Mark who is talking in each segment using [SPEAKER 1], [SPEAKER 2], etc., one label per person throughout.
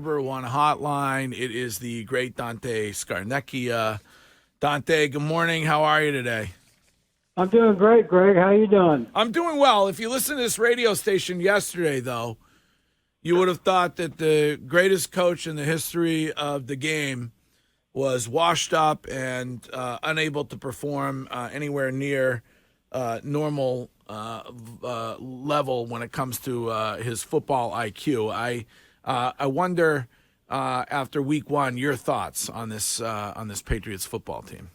[SPEAKER 1] Number one hotline. It is the great Dante Scarnecchia. Dante, good morning. How are you today?
[SPEAKER 2] I'm doing great, Greg. How you doing?
[SPEAKER 1] I'm doing well. If you listened to this radio station yesterday, though, you would have thought that the greatest coach in the history of the game was washed up and unable to perform anywhere near normal level when it comes to his football IQ. I wonder, after week one, your thoughts on this Patriots football team.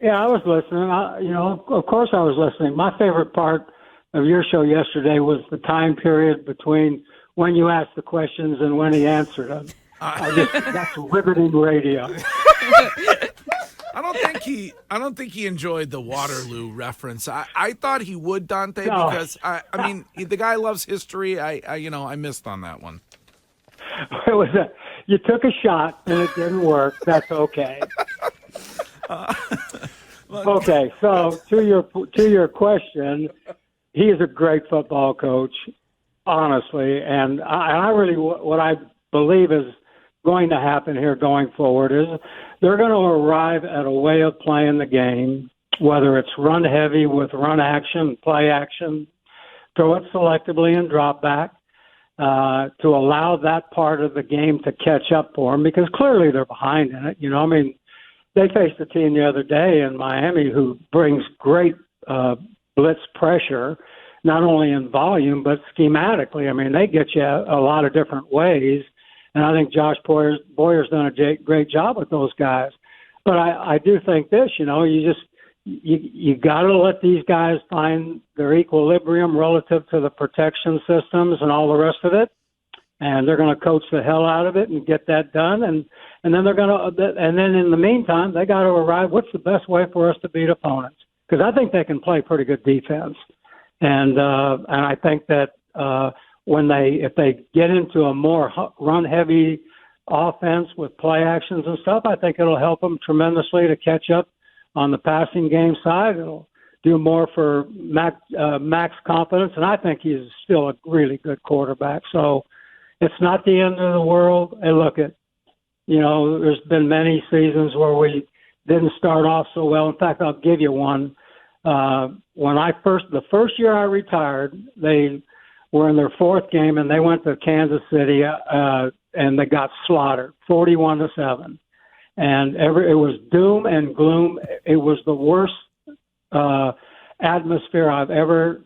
[SPEAKER 2] Yeah, I was listening. Of course I was listening. My favorite part of your show yesterday was the time period between when you asked the questions and when he answered them. That's riveting radio.
[SPEAKER 1] I don't think he enjoyed the Waterloo reference. I thought he would, Dante,
[SPEAKER 2] No.
[SPEAKER 1] because the guy loves history. I missed on that one.
[SPEAKER 2] You took a shot and it didn't work. That's okay. Okay, so to your question, he is a great football coach, honestly, and I really what I believe is going to happen here going forward is they're going to arrive at a way of playing the game, whether it's run heavy with run action, play action, throw it selectively and drop back, to allow that part of the game to catch up for them, because clearly they're behind in it. They faced a team the other day in Miami who brings great blitz pressure, not only in volume, but schematically. I mean, they get you a lot of different ways. And I think Josh Boyer's done a great job with those guys. But I do think this, you got to let these guys find their equilibrium relative to the protection systems and all the rest of it. And they're going to coach the hell out of it and get that done. And then and then in the meantime, they got to arrive. What's the best way for us to beat opponents? Because I think they can play pretty good defense. And I think that, if they get into a more run-heavy offense with play actions and stuff, I think it'll help them tremendously to catch up on the passing game side. It'll do more for Mac's confidence, and I think he's still a really good quarterback. So it's not the end of the world. And look, there's been many seasons where we didn't start off so well. In fact, I'll give you one. The first year I retired, they were in their fourth game, and they went to Kansas City, and they got slaughtered, 41-7. And it was doom and gloom. It was the worst atmosphere I've ever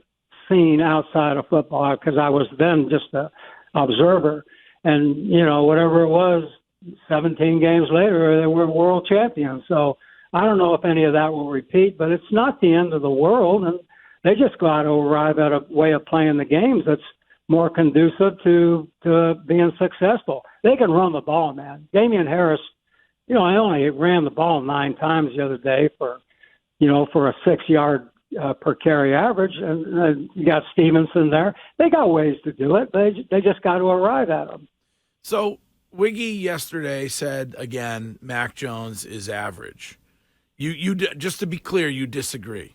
[SPEAKER 2] seen outside of football, because I was then just an observer. And, whatever it was, 17 games later, they were world champions. So I don't know if any of that will repeat, but it's not the end of the world. And they just got to arrive at a way of playing the games that's more conducive to being successful. They can run the ball, man. Damian Harris, I only ran the ball 9 times the other day for a 6-yard per carry average, and you got Stevenson there. They got ways to do it. They just got to arrive at them.
[SPEAKER 1] So Wiggy yesterday said again, Mac Jones is average. You just to be clear, you disagree.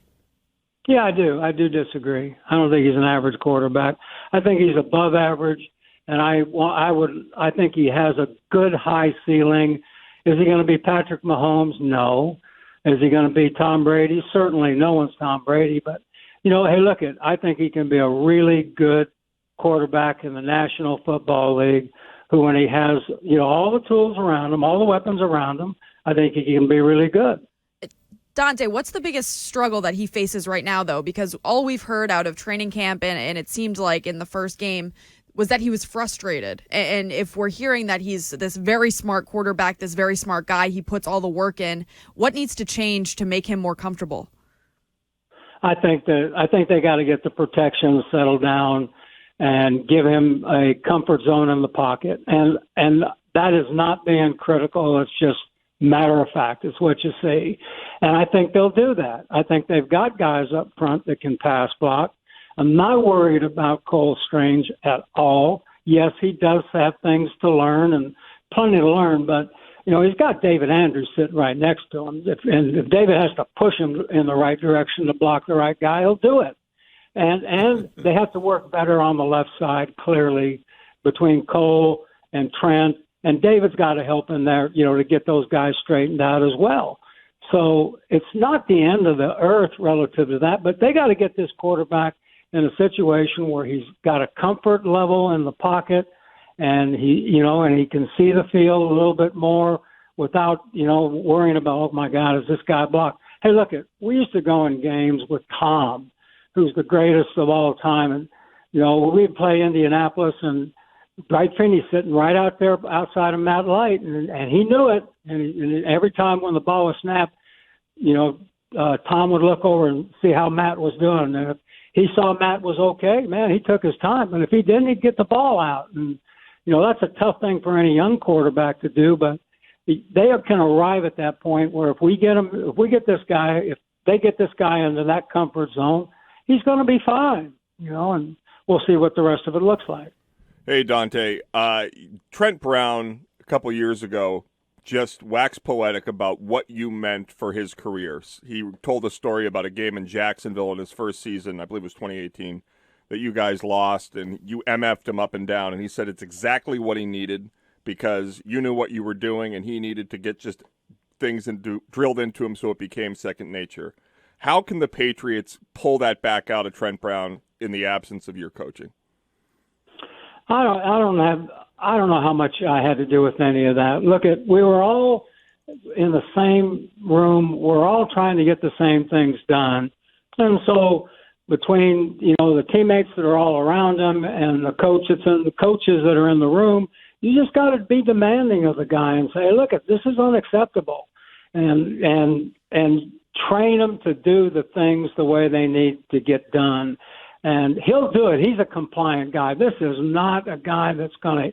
[SPEAKER 2] Yeah, I do. I do disagree. I don't think he's an average quarterback. I think he's above average, and I think he has a good high ceiling. Is he going to be Patrick Mahomes? No. Is he going to be Tom Brady? Certainly no one's Tom Brady. But, hey, I think he can be a really good quarterback in the National Football League who, when he has, all the tools around him, all the weapons around him, I think he can be really good.
[SPEAKER 3] Dante, what's the biggest struggle that he faces right now, though? Because all we've heard out of training camp, and it seemed like in the first game, was that he was frustrated. And if we're hearing that he's this very smart quarterback, this very smart guy, he puts all the work in, what needs to change to make him more comfortable?
[SPEAKER 2] I think they got to get the protection settled down and give him a comfort zone in the pocket. And that is not being critical. It's just matter of fact. It's what you see. And I think they'll do that. I think they've got guys up front that can pass block. I'm not worried about Cole Strange at all. Yes, he does have things to learn and plenty to learn, but he's got David Andrews sitting right next to him. If David has to push him in the right direction to block the right guy, he'll do it. And they have to work better on the left side, clearly, between Cole and Trent And David's got to help in there, to get those guys straightened out as well. So it's not the end of the earth relative to that, but they got to get this quarterback in a situation where he's got a comfort level in the pocket, and he can see the field a little bit more without, worrying about, oh my God, is this guy blocked? Hey, look, we used to go in games with Tom, who's the greatest of all time, and we'd play Indianapolis, and Dwight Finney's sitting right out there outside of Matt Light, and he knew it. And every time when the ball was snapped, Tom would look over and see how Matt was doing. And if he saw Matt was okay, man, he took his time. And if he didn't, he'd get the ball out. And, that's a tough thing for any young quarterback to do, but they can arrive at that point where if they get this guy into that comfort zone, he's going to be fine, and we'll see what the rest of it looks like.
[SPEAKER 4] Hey, Dante. Trent Brown, a couple years ago, just waxed poetic about what you meant for his career. He told a story about a game in Jacksonville in his first season, I believe it was 2018, that you guys lost, and you MF'd him up and down. And he said it's exactly what he needed because you knew what you were doing, and he needed to get just things drilled into him so it became second nature. How can the Patriots pull that back out of Trent Brown in the absence of your coaching?
[SPEAKER 2] I don't know how much I had to do with any of that. We were all in the same room. We're all trying to get the same things done. And so between, the teammates that are all around him and the coaches that are in the room, you just got to be demanding of the guy and say, look, this is unacceptable. And train them to do the things the way they need to get done. And he'll do it. He's a compliant guy. This is not a guy that's going to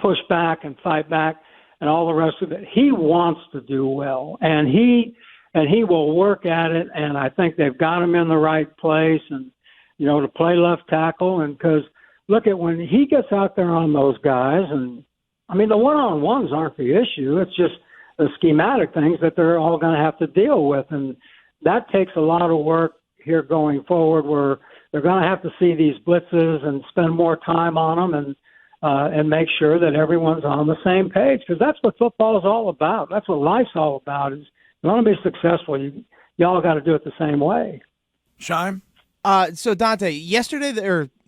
[SPEAKER 2] push back and fight back and all the rest of it. He wants to do well, and he will work at it. And I think they've got him in the right place, and to play left tackle. And because look at when he gets out there on those guys, and I mean the one-on-ones aren't the issue. It's just the schematic things that they're all going to have to deal with, and that takes a lot of work here going forward, where they're going to have to see these blitzes and spend more time on them and make sure that everyone's on the same page, because that's what football is all about. That's what life's all about. Is you want to be successful, you all got to do it the same way.
[SPEAKER 1] Shime?
[SPEAKER 5] So, Dante,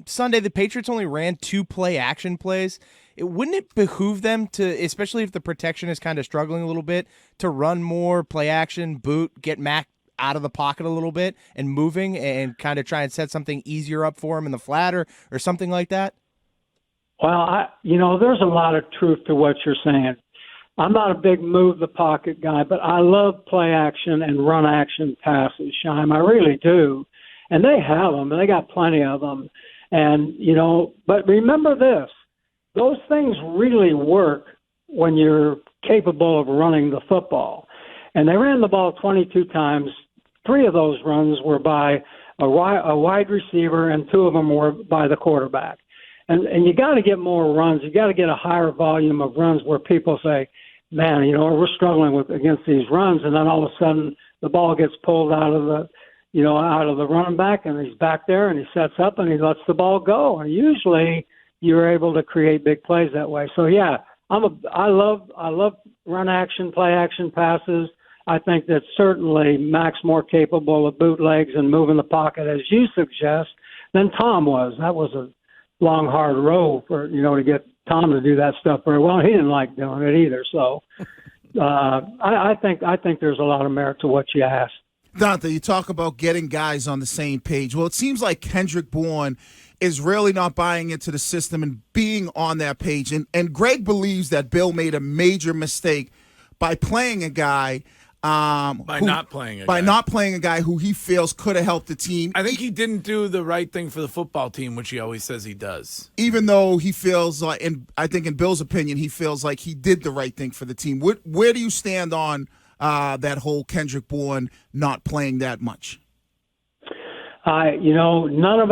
[SPEAKER 5] Sunday, the Patriots only ran 2 play-action plays. Wouldn't it behoove them to, especially if the protection is kind of struggling a little bit, to run more play-action, boot, get Mac out of the pocket a little bit and moving and kind of try and set something easier up for him in the flat or something like that?
[SPEAKER 2] Well, there's a lot of truth to what you're saying. I'm not a big move the pocket guy, but I love play action and run action passes, Shime. I really do. And they have them, and they got plenty of them. And, but remember this, those things really work when you're capable of running the football. And they ran the ball 22 times. 3 of those runs were by a wide receiver, and 2 of them were by the quarterback. And you got to get more runs. You got to get a higher volume of runs where people say, man, we're struggling against these runs. And then all of a sudden the ball gets pulled out of the running back, and he's back there and he sets up and he lets the ball go. And usually you're able to create big plays that way. So yeah, I love run action, play action passes. I think that certainly Mac's more capable of bootlegs and moving the pocket, as you suggest, than Tom was. That was a long, hard road for, to get Tom to do that stuff very well. He didn't like doing it either. So I think there's a lot of merit to what you asked.
[SPEAKER 6] Dante, you talk about getting guys on the same page. Well, it seems like Kendrick Bourne is really not buying into the system and being on that page. And Greg believes that Bill made a major mistake by playing a guy
[SPEAKER 1] not playing
[SPEAKER 6] a guy who he feels could have helped the team.
[SPEAKER 1] I think he didn't do the right thing for the football team, which he always says he does.
[SPEAKER 6] Even though he feels like, and I think in Bill's opinion, he feels like he did the right thing for the team. Where do you stand on that whole Kendrick Bourne not playing that much?
[SPEAKER 2] None of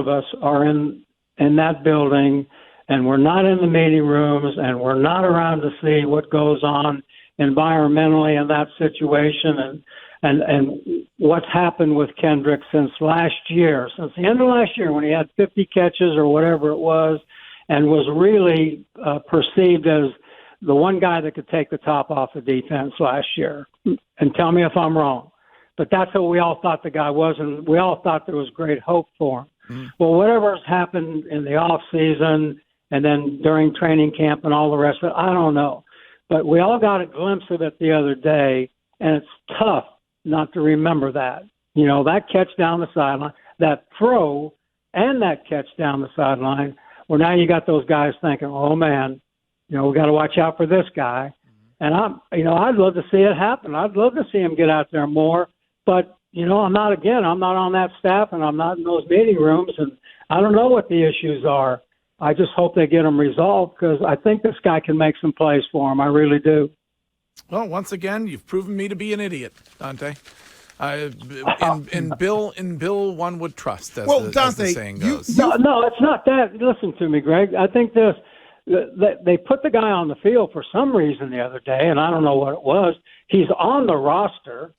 [SPEAKER 2] us are in that building, and we're not in the meeting rooms, and we're not around to see what goes on environmentally in that situation, and what's happened with Kendrick since the end of last year when he had 50 catches or whatever it was, and was really perceived as the one guy that could take the top off the defense last year. And tell me if I'm wrong. But that's what we all thought the guy was, and we all thought there was great hope for him. Mm-hmm. Well, whatever's happened in the off season and then during training camp and all the rest of it, I don't know. But we all got a glimpse of it the other day, and it's tough not to remember that. You know, that catch down the sideline, that throw and that catch down the sideline, well, now you got those guys thinking, oh, man, you know, we got to watch out for this guy. And I'd love to see it happen. I'd love to see him get out there more. But, you know, I'm not on that staff, and I'm not in those meeting rooms, and I don't know what the issues are. I just hope they get them resolved because I think this guy can make some plays for him. I really do.
[SPEAKER 1] Well, once again, you've proven me to be an idiot, Dante. In Bill, one would trust, as the saying goes.
[SPEAKER 2] No, it's not that. Listen to me, Greg. I think they put the guy on the field for some reason the other day, and I don't know what it was. He's on the roster.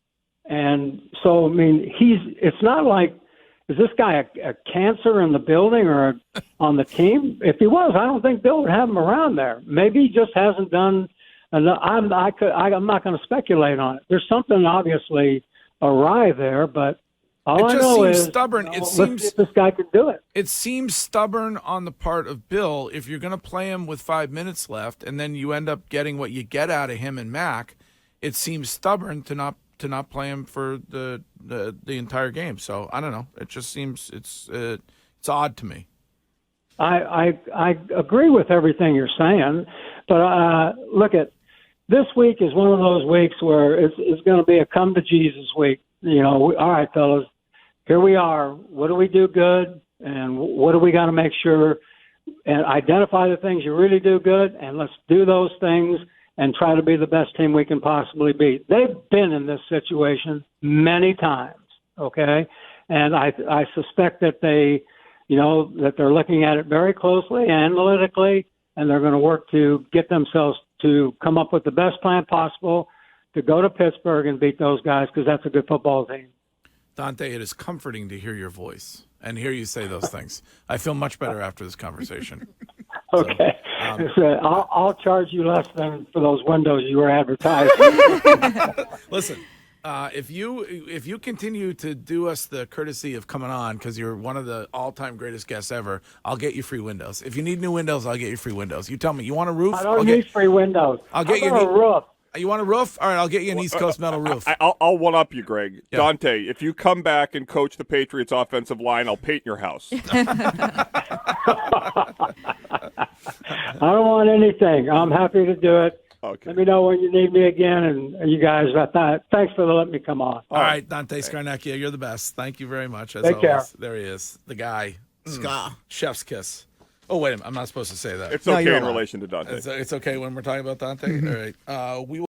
[SPEAKER 2] And so, I mean, it's not like, is this guy a cancer in the building or on the team? If he was, I don't think Bill would have him around there. Maybe he just hasn't done enough. I'm not going to speculate on it. There's something obviously awry there, but all I know is
[SPEAKER 1] stubborn.
[SPEAKER 2] Let's see if this guy could do it.
[SPEAKER 1] It seems stubborn on the part of Bill. If you're going to play him with 5 minutes left and then you end up getting what you get out of him and Mac, it seems stubborn to not play him for the entire game. So I don't know. It just seems it's odd to me.
[SPEAKER 2] I agree with everything you're saying, but look at this week is one of those weeks where it's going to be a come to Jesus week. You know, all right, fellas, here we are. What do we do good, and what do we got to make sure and identify the things you really do good, and let's do those things and try to be the best team we can possibly be. They've been in this situation many times, okay? And I suspect that that they're looking at it very closely, analytically, and they're going to work to get themselves to come up with the best plan possible to go to Pittsburgh and beat those guys because that's a good football team.
[SPEAKER 1] Dante, it is comforting to hear your voice and hear you say those things. I feel much better after this conversation.
[SPEAKER 2] Okay. So, I'll charge you less than for those windows you were advertising.
[SPEAKER 1] Listen, if you continue to do us the courtesy of coming on because you're one of the all-time greatest guests ever, I'll get you free windows. If you need new windows, I'll get you free windows. You tell me, you want a roof?
[SPEAKER 2] I don't need free windows.
[SPEAKER 1] I'll get you
[SPEAKER 2] a roof.
[SPEAKER 1] You want a roof? All right, I'll get you an East Coast metal roof.
[SPEAKER 4] I'll one-up you, Greg.
[SPEAKER 1] Yeah.
[SPEAKER 4] Dante, if you come back and coach the Patriots offensive line, I'll paint your house.
[SPEAKER 2] I don't want anything. I'm happy to do it.
[SPEAKER 4] Okay.
[SPEAKER 2] Let me know when you need me again, and you guys, thanks for letting me come on.
[SPEAKER 1] All right, Dante Scarnecchia, you're the best. Thank you very much. As
[SPEAKER 2] Take
[SPEAKER 1] always.
[SPEAKER 2] care.
[SPEAKER 1] There he is, the guy.
[SPEAKER 6] Scar.
[SPEAKER 1] Chef's kiss. Oh, wait a minute. I'm not supposed to say that.
[SPEAKER 4] It's okay
[SPEAKER 5] you're
[SPEAKER 4] in
[SPEAKER 5] allowed.
[SPEAKER 4] relation to Dante.
[SPEAKER 1] It's okay when we're talking about Dante? All right. We